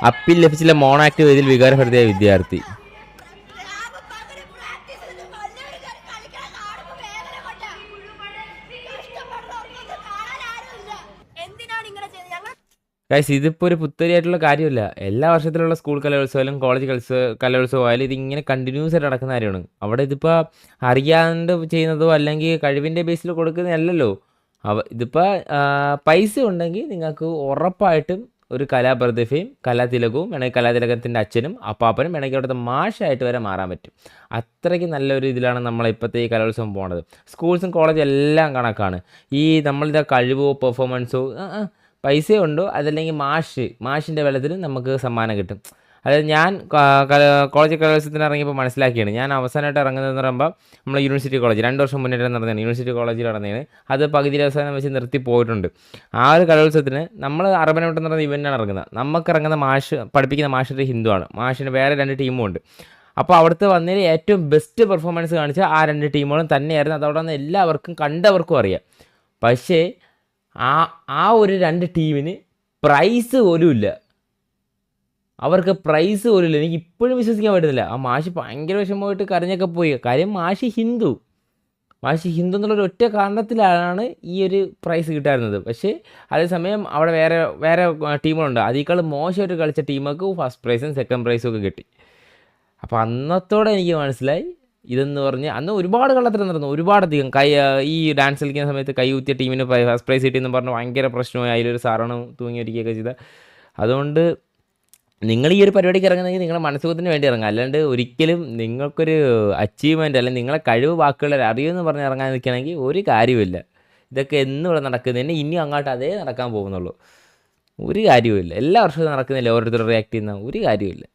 Appeal ലഭിച്ചില്ല mono active ഇതിൽ വികാരഭരിതയായ വിദ്യാർത്ഥി. ഗൈസ് ഇതിപ്പോൾ ഒരു പുത്തരിയായിട്ടുള്ള കാര്യമില്ല. എല്ലാ വർഷത്തിലുള്ള സ്കൂൾ കലോത്സവം കോളേജ് കലോത്സവം ആയാലും ഇതിങ്ങനെ കണ്ടിന്യൂസ് ആയിട്ട് നടക്കുന്ന കാര്യമാണ്. അവിടെ ഇതിപ്പോൾ അറിയാണ്ട് ചെയ്യുന്നതോ അല്ലെങ്കിൽ കഴിവിൻ്റെ ബേസിൽ കൊടുക്കുന്നതല്ലല്ലോ. ഇതിപ്പോൾ പൈസ ഉണ്ടെങ്കിൽ നിങ്ങൾക്ക് ഉറപ്പായിട്ടും ഒരു കലാപ്രതിഭയും കലാതിലകവും വേണമെങ്കിൽ കലാതിലകത്തിൻ്റെ അച്ഛനും അപ്പാപ്പനും വേണമെങ്കിൽ അവിടുത്തെ മാഷായിട്ട് വരെ മാറാൻ പറ്റും. അത്രയ്ക്ക് നല്ലൊരു ഇതിലാണ് നമ്മളിപ്പോഴത്തെ ഈ കലോത്സവം പോകുന്നത്. സ്കൂൾസും കോളേജും എല്ലാം കണക്കാണ്. ഈ നമ്മളിതാ കഴിവോ പെർഫോമൻസോ പൈസയുണ്ടോ അതല്ലെങ്കിൽ മാഷിൻ്റെ ബലത്തിൽ നമുക്ക് സമ്മാനം കിട്ടും. അതായത് ഞാൻ കോളേജ് കലോത്സവത്തിന് ഇറങ്ങിയപ്പോൾ മനസ്സിലാക്കിയാണ്. ഞാൻ അവസാനമായിട്ട് ഇറങ്ങുന്നതെന്ന് പറയുമ്പോൾ നമ്മൾ യൂണിവേഴ്സിറ്റി കോളേജ് 2 വർഷം മുന്നേറ്റം നടന്നതാണ്. യൂണിവേഴ്സിറ്റി കോളേജിൽ നടന്നതാണ്. അത് പകുതി അവസാനം വെച്ച് നിർത്തി പോയിട്ടുണ്ട്. ആ ഒരു കലോത്സവത്തിന് നമ്മൾ അർബനോട്ട് എന്ന് പറയുന്ന ഇവൻ്റാണ് ഇറങ്ങുന്നത്. നമുക്ക് ഇറങ്ങുന്ന പഠിപ്പിക്കുന്ന മാഷൊരു ഹിന്ദുവാണ്. മാഷിന് വേറെ 2 ടീമും ഉണ്ട്. അപ്പോൾ അവിടുത്തെ വന്നതിൽ ഏറ്റവും ബെസ്റ്റ് പെർഫോമൻസ് കാണിച്ച ആ 2 ടീമുകളും തന്നെയായിരുന്നു. അതവിടെ നിന്ന് എല്ലാവർക്കും കണ്ടവർക്കും അറിയാം. പക്ഷേ ആ ഒരു 2 ടീമിന് പ്രൈസ് പോലും ഇല്ല. അവർക്ക് പ്രൈസ് പോലും ഇല്ല. എനിക്ക് ഇപ്പോഴും വിശ്വസിക്കാൻ പറ്റുന്നില്ല. ആ മാഷി ഭയങ്കര വിഷമമായിട്ട് കരഞ്ഞൊക്കെ പോയി. കാര്യം മാഷി ഹിന്ദു എന്നുള്ളൊരു ഒറ്റ കാരണത്തിലാണ് ഈ ഒരു പ്രൈസ് കിട്ടാറുന്നത്. പക്ഷേ അതേസമയം അവിടെ വേറെ ടീമുകളുണ്ട്. അതിനേക്കാൾ മോശമായിട്ട് കളിച്ച ടീമുകൾക്ക് ഫസ്റ്റ് പ്രൈസും സെക്കൻഡ് പ്രൈസും ഒക്കെ കിട്ടി. അപ്പോൾ അന്നത്തോടെ എനിക്ക് മനസ്സിലായി ഇതെന്ന് പറഞ്ഞ് അന്ന് ഒരുപാട് കള്ളത്തരം നടന്നു. ഒരുപാടധികം ഈ ഡാൻസ് കളിക്കുന്ന സമയത്ത് കൈ കുത്തിയ ടീമിന് ഫസ്റ്റ് പ്രൈസ് കിട്ടിയെന്ന് പറഞ്ഞ് ഭയങ്കര പ്രശ്നമായി. അതിലൊരു സാറാണ് തൂങ്ങി ഒരുക്കുകയൊക്കെ ചെയ്തത്. അതുകൊണ്ട് നിങ്ങൾ ഈ ഒരു പരിപാടിക്ക് ഇറങ്ങുന്നെങ്കിൽ നിങ്ങളുടെ മനസ്സുഖത്തിന് വേണ്ടി ഇറങ്ങുക. അല്ലാണ്ട് ഒരിക്കലും നിങ്ങൾക്കൊരു അച്ചീവ്മെൻറ്റ് അല്ലെങ്കിൽ നിങ്ങളെ കഴിവ് ബാക്കിയുള്ളവർ അറിയുമെന്ന് പറഞ്ഞ് ഇറങ്ങാൻ നിൽക്കുകയാണെങ്കിൽ ഒരു കാര്യമില്ല. ഇതൊക്കെ എന്നും ഇവിടെ നടക്കുന്നതന്നെ ഇനി അങ്ങോട്ട് അതേ നടക്കാൻ പോകുന്നുള്ളൂ. ഒരു കാര്യവുമില്ല. എല്ലാ വർഷവും നടക്കുന്നില്ല ഓരോരുത്തർ റിയാക്ട് ചെയ്യുന്ന ഒരു കാര്യമില്ല.